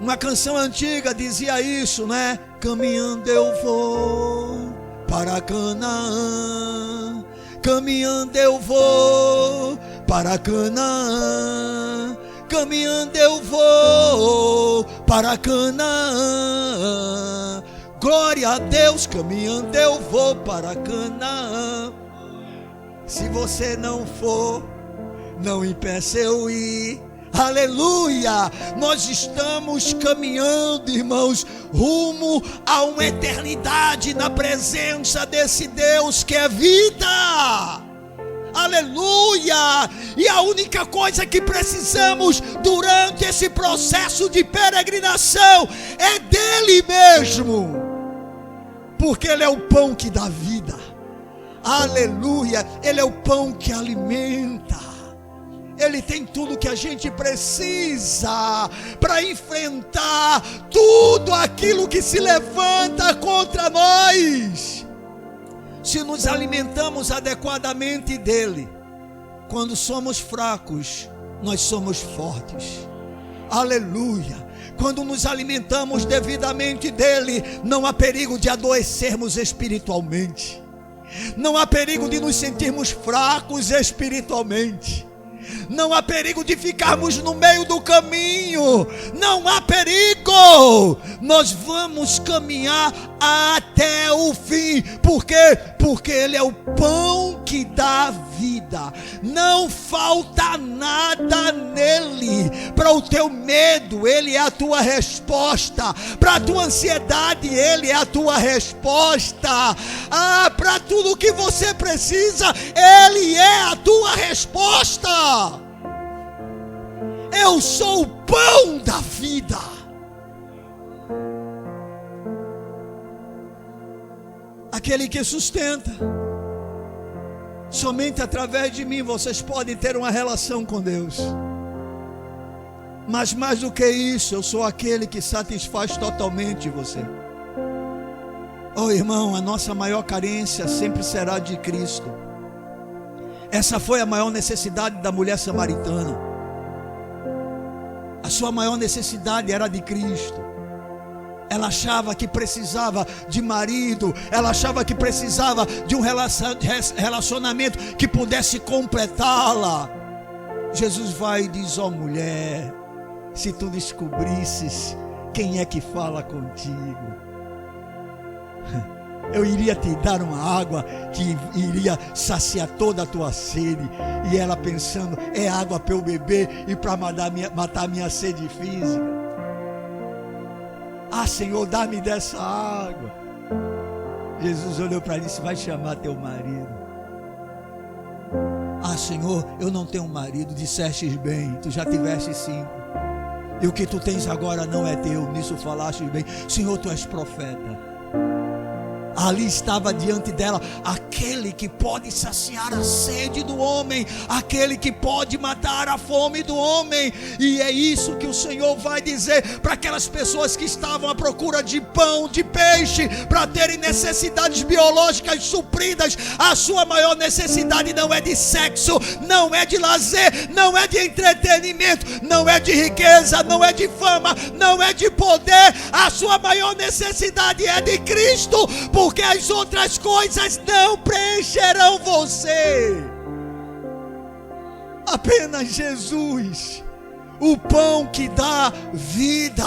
Uma canção antiga dizia isso, né? Caminhando eu vou para Canaã. Caminhando eu vou para Canaã. Caminhando eu vou para Canaã. Glória a Deus, caminhando eu vou para Canaã. Se você não for, não impeça eu ir. Aleluia! Nós estamos caminhando, irmãos, rumo a uma eternidade na presença desse Deus que é vida. Aleluia! E a única coisa que precisamos durante esse processo de peregrinação é dele mesmo, porque ele é o pão que dá vida. Aleluia, ele é o pão que alimenta. Ele tem tudo que a gente precisa para enfrentar tudo aquilo que se levanta contra nós. Se nos alimentamos adequadamente dele, quando somos fracos, nós somos fortes. Aleluia. Quando nos alimentamos devidamente dele, não há perigo de adoecermos espiritualmente. Não há perigo de nos sentirmos fracos espiritualmente. Não há perigo de ficarmos no meio do caminho. Não há perigo. Nós vamos caminhar até o fim. Por quê? Porque Ele é o pão que dá vida. Não falta nada nele. Para o teu medo, Ele é a tua resposta. Para a tua ansiedade, Ele é a tua resposta. Para tudo que você precisa, Ele é a tua resposta. Eu sou o pão da vida. Aquele que sustenta. Somente através de mim vocês podem ter uma relação com Deus. Mas mais do que isso, eu sou aquele que satisfaz totalmente você. Oh irmão, a nossa maior carência sempre será de Cristo. Essa foi a maior necessidade da mulher samaritana. A sua maior necessidade era de Cristo. Ela achava que precisava de marido. Ela achava que precisava de um relacionamento que pudesse completá-la. Jesus vai e diz: ó mulher, se tu descobrisses quem é que fala contigo, eu iria te dar uma água que iria saciar toda a tua sede. E ela pensando: é água para eu beber e para matar minha sede física. Ah, Senhor, dá-me dessa água. Jesus olhou para ele e disse: vai chamar teu marido. Ah, Senhor, eu não tenho marido. Dissestes bem, tu já tiveste 5. E o que tu tens agora não é teu. Nisso falaste bem. Senhor, tu és profeta. Ali estava diante dela aquele que pode saciar a sede do homem, aquele que pode matar a fome do homem. E é isso que o Senhor vai dizer para aquelas pessoas que estavam à procura de pão, de peixe, para terem necessidades biológicas supridas. A sua maior necessidade não é de sexo, não é de lazer, não é de entretenimento, não é de riqueza, não é de fama, não é de poder. A sua maior necessidade é de Cristo, porque as outras coisas não preencherão você. Apenas Jesus, o pão que dá vida.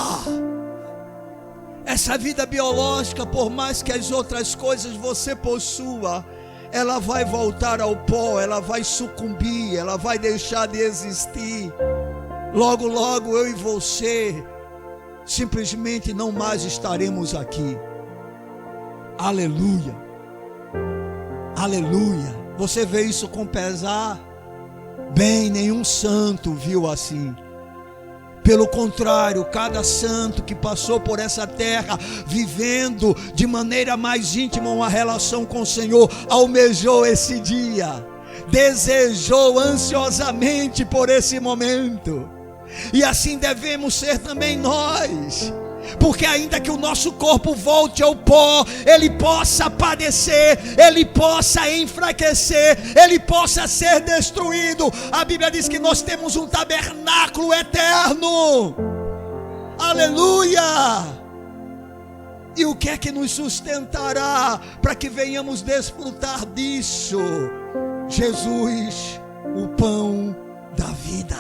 Essa vida biológica, por mais que as outras coisas você possua, ela vai voltar ao pó, ela vai sucumbir, ela vai deixar de existir. Logo, logo eu e você simplesmente não mais estaremos aqui. Aleluia, aleluia. Você vê isso com pesar? Bem, nenhum santo viu assim. Pelo contrário, cada santo que passou por essa terra, vivendo de maneira mais íntima uma relação com o Senhor, almejou esse dia, desejou ansiosamente por esse momento. E assim devemos ser também nós. Porque ainda que o nosso corpo volte ao pó, ele possa padecer, ele possa enfraquecer, ele possa ser destruído. A Bíblia diz que nós temos um tabernáculo eterno. Aleluia! E o que é que nos sustentará para que venhamos desfrutar disso? Jesus, o pão da vida.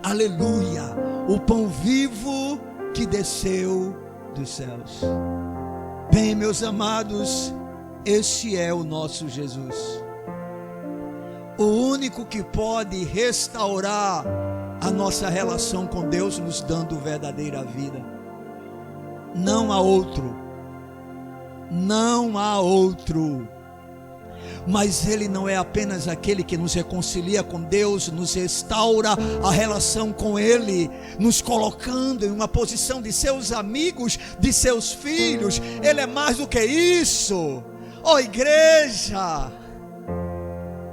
Aleluia! O pão vivo que desceu dos céus. Bem, meus amados, esse é o nosso Jesus, o único que pode restaurar a nossa relação com Deus, nos dando verdadeira vida. Não há outro, não há outro. Mas Ele não é apenas aquele que nos reconcilia com Deus, nos restaura a relação com Ele, nos colocando em uma posição de seus amigos, de seus filhos. Ele é mais do que isso. Ó igreja,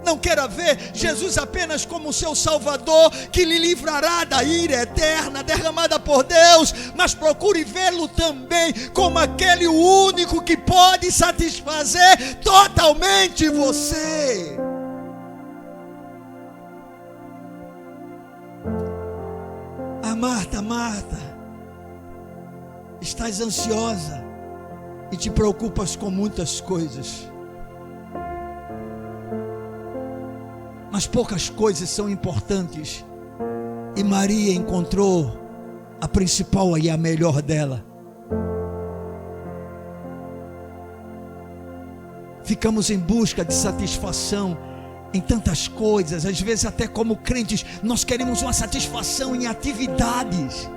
não queira ver Jesus apenas como seu Salvador, que lhe livrará da ira eterna derramada por Deus, mas procure vê-lo também como aquele único que pode satisfazer totalmente você. Marta, Marta, estás ansiosa e te preocupas com muitas coisas. Mas poucas coisas são importantes. E Maria encontrou a principal e a melhor dela. Ficamos em busca de satisfação em tantas coisas. Às vezes até como crentes, nós queremos uma satisfação em atividades.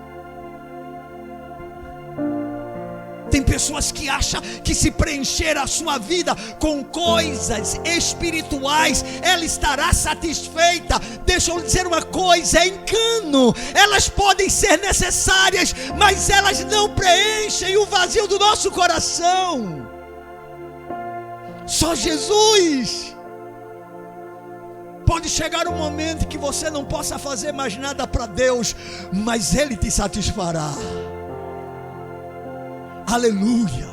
Tem pessoas que acham que se preencher a sua vida com coisas espirituais, ela estará satisfeita. Deixa eu dizer uma coisa, é engano. Elas podem ser necessárias, mas elas não preenchem o vazio do nosso coração. Só Jesus. Pode chegar um momento que você não possa fazer mais nada para Deus, mas Ele te satisfará. Aleluia.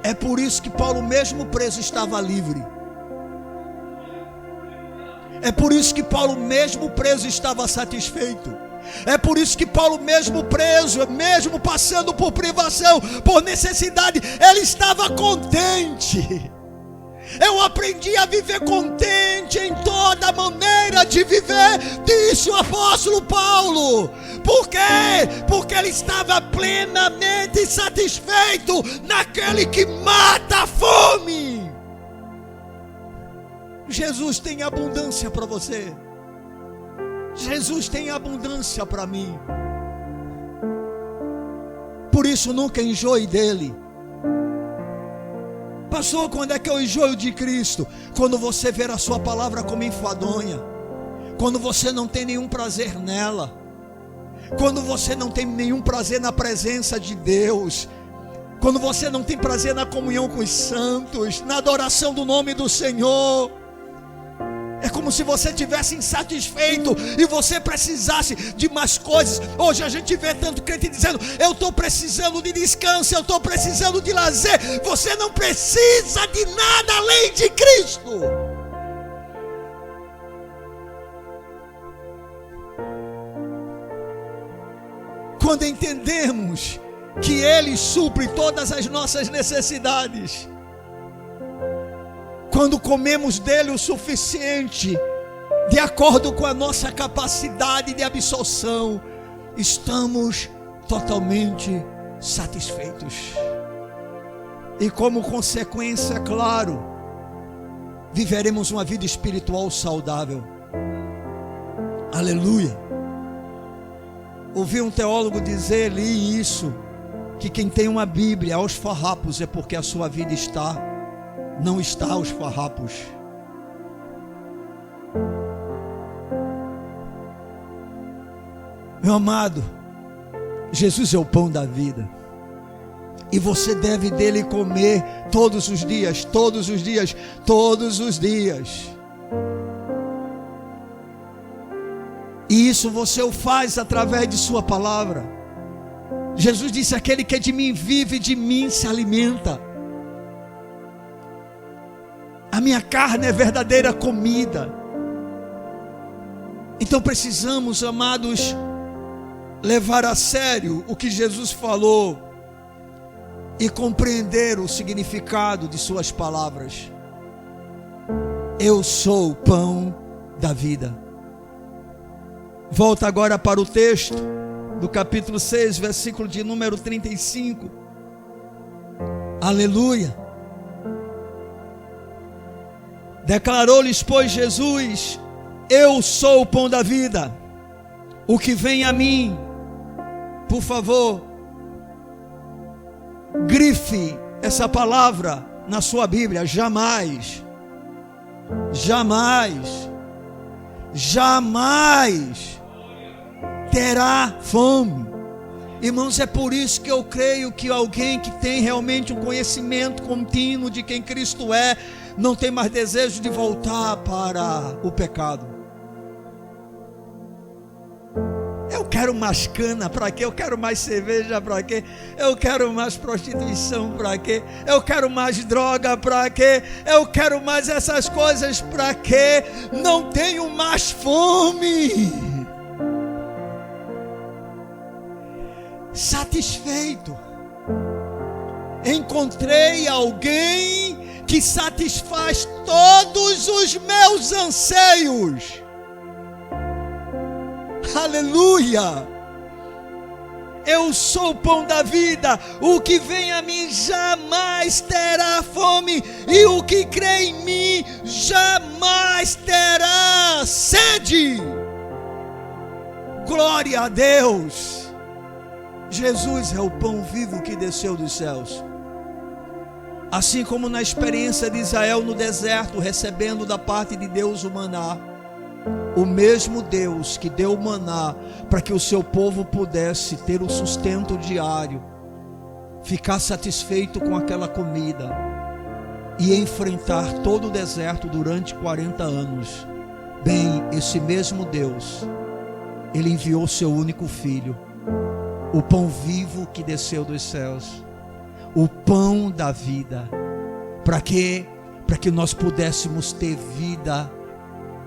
É por isso que Paulo, mesmo preso, estava livre. É por isso que Paulo, mesmo preso, estava satisfeito. É por isso que Paulo, mesmo preso, mesmo passando por privação, por necessidade, ele estava contente. Eu aprendi a viver contente em toda maneira de viver, disse o apóstolo Paulo. Por quê? Porque ele estava plenamente satisfeito naquele que mata a fome. Jesus tem abundância para você. Jesus tem abundância para mim. Por isso nunca enjoe dele. Pastor, quando é que eu enjoo de Cristo? Quando você ver a sua palavra como enfadonha, quando você não tem nenhum prazer nela, quando você não tem nenhum prazer na presença de Deus, quando você não tem prazer na comunhão com os santos, na adoração do nome do Senhor. É como se você tivesse insatisfeito e você precisasse de mais coisas. Hoje a gente vê tanto crente dizendo: eu estou precisando de descanso, eu estou precisando de lazer. Você não precisa de nada além de Cristo. Quando entendemos que Ele supre todas as nossas necessidades, quando comemos dele o suficiente, de acordo com a nossa capacidade de absorção, estamos totalmente satisfeitos. E como consequência, claro, viveremos uma vida espiritual saudável. Aleluia. Ouvi um teólogo dizer, li isso, que quem tem uma Bíblia aos farrapos é porque a sua vida não está aos farrapos. Meu amado, Jesus é o pão da vida, e você deve dele comer todos os dias, todos os dias, todos os dias. E isso você o faz através de sua palavra. Jesus disse: aquele que de mim vive, de mim se alimenta. A minha carne é verdadeira comida. Então precisamos, amados, levar a sério o que Jesus falou e compreender o significado de suas palavras. Eu sou o pão da vida. Volta agora para o texto do capítulo 6, versículo de número 35. Aleluia. Declarou-lhes, pois, Jesus: eu sou o pão da vida. O que vem a mim, por favor, grife essa palavra na sua Bíblia: jamais, jamais, jamais terá fome. Irmãos, é por isso que eu creio que alguém que tem realmente um conhecimento contínuo de quem Cristo é, não tem mais desejo de voltar para o pecado. Eu quero mais cana, para quê? Eu quero mais cerveja, para quê? Eu quero mais prostituição, para quê? Eu quero mais droga, para quê? Eu quero mais essas coisas, para quê? Não tenho mais fome. Satisfeito. Encontrei alguém que satisfaz todos os meus anseios. Aleluia! Eu sou o pão da vida, o que vem a mim jamais terá fome, e o que crê em mim jamais terá sede. Glória a Deus! Jesus é o pão vivo que desceu dos céus. Assim como na experiência de Israel no deserto, recebendo da parte de Deus o maná, o mesmo Deus que deu o maná para que o seu povo pudesse ter o sustento diário, ficar satisfeito com aquela comida e enfrentar todo o deserto durante 40 anos. Bem, esse mesmo Deus, Ele enviou seu único filho, o pão vivo que desceu dos céus, o pão da vida, para que nós pudéssemos ter vida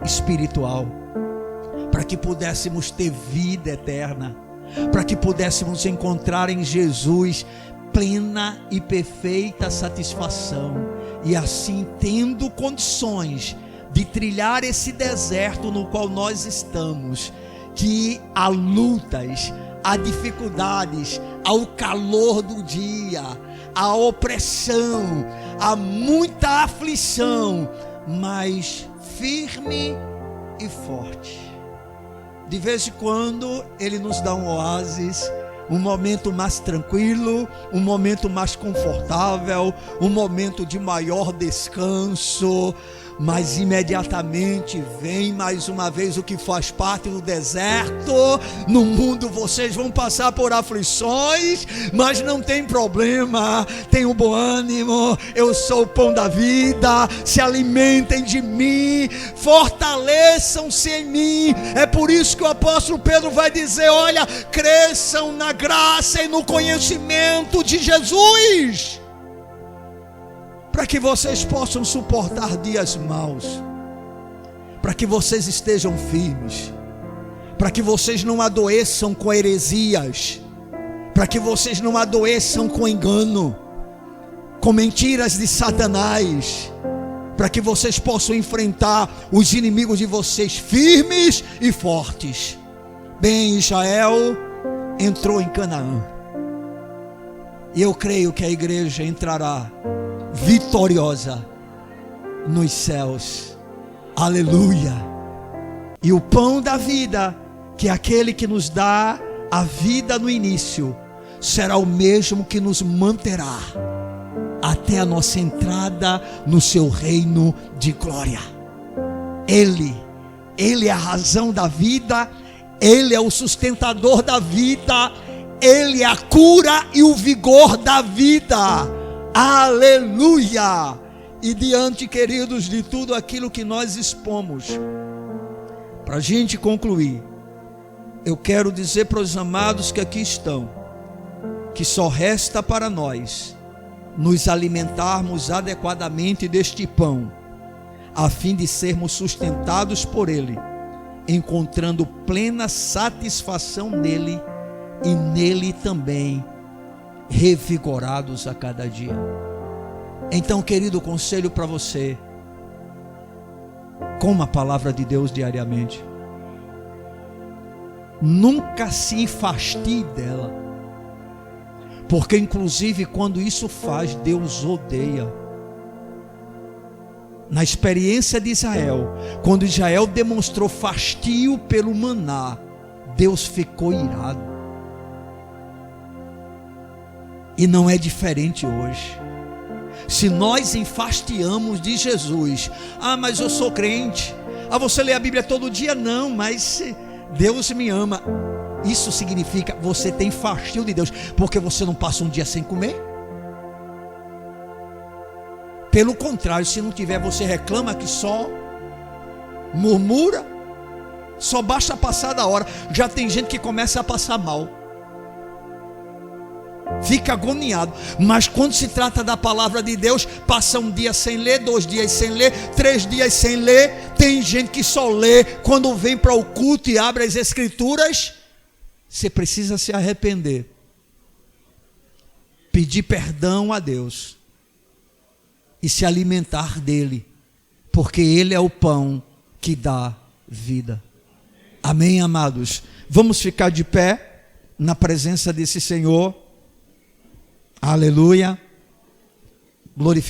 espiritual, para que pudéssemos ter vida eterna, para que pudéssemos encontrar em Jesus plena e perfeita satisfação, e assim tendo condições de trilhar esse deserto no qual nós estamos, que há lutas, há dificuldades, há o calor do dia, há opressão, há muita aflição, mas firme e forte. De vez em quando Ele nos dá um oásis, um momento mais tranquilo, um momento mais confortável, um momento de maior descanso, mas imediatamente vem mais uma vez o que faz parte do deserto. No mundo vocês vão passar por aflições, mas não tem problema, tenham bom ânimo, eu sou o pão da vida, se alimentem de mim, fortaleçam-se em mim. É por isso que o apóstolo Pedro vai dizer: olha, cresçam na graça e no conhecimento de Jesus, para que vocês possam suportar dias maus, para que vocês estejam firmes, para que vocês não adoeçam com heresias, para que vocês não adoeçam com engano, com mentiras de Satanás, para que vocês possam enfrentar os inimigos de vocês firmes e fortes. Bem, Israel entrou em Canaã, e eu creio que a igreja entrará vitoriosa nos céus. Aleluia! E o pão da vida, que é aquele que nos dá a vida no início, será o mesmo que nos manterá até a nossa entrada no seu reino de glória. Ele é a razão da vida, Ele é o sustentador da vida, Ele é a cura e o vigor da vida. Aleluia! E diante, queridos, de tudo aquilo que nós expomos, para a gente concluir, eu quero dizer para os amados que aqui estão, que só resta para nós nos alimentarmos adequadamente deste pão, a fim de sermos sustentados por Ele, encontrando plena satisfação nele, e nele também revigorados a cada dia. Então, querido, conselho para você: coma a palavra de Deus diariamente. Nunca se enfastie dela, porque inclusive quando isso faz, Deus odeia. Na experiência de Israel, quando Israel demonstrou fastio pelo maná, Deus ficou irado. E não é diferente hoje. Se nós enfastiamos de Jesus: ah, mas eu sou crente. Ah, você lê a Bíblia todo dia? Não, mas Deus me ama. Isso significa você tem fastio de Deus, porque você não passa um dia sem comer. Pelo contrário, se não tiver, você reclama, que só murmura, só basta passar da hora. Já tem gente que começa a passar mal, fica agoniado. Mas quando se trata da palavra de Deus, passa um dia sem ler, 2 dias sem ler, 3 dias sem ler. Tem gente que só lê quando vem para o culto e abre as escrituras. Você precisa se arrepender, pedir perdão a Deus e se alimentar dele, porque ele é o pão que dá vida. Amém, amados? Vamos ficar de pé na presença desse Senhor. Aleluia. Glorificado.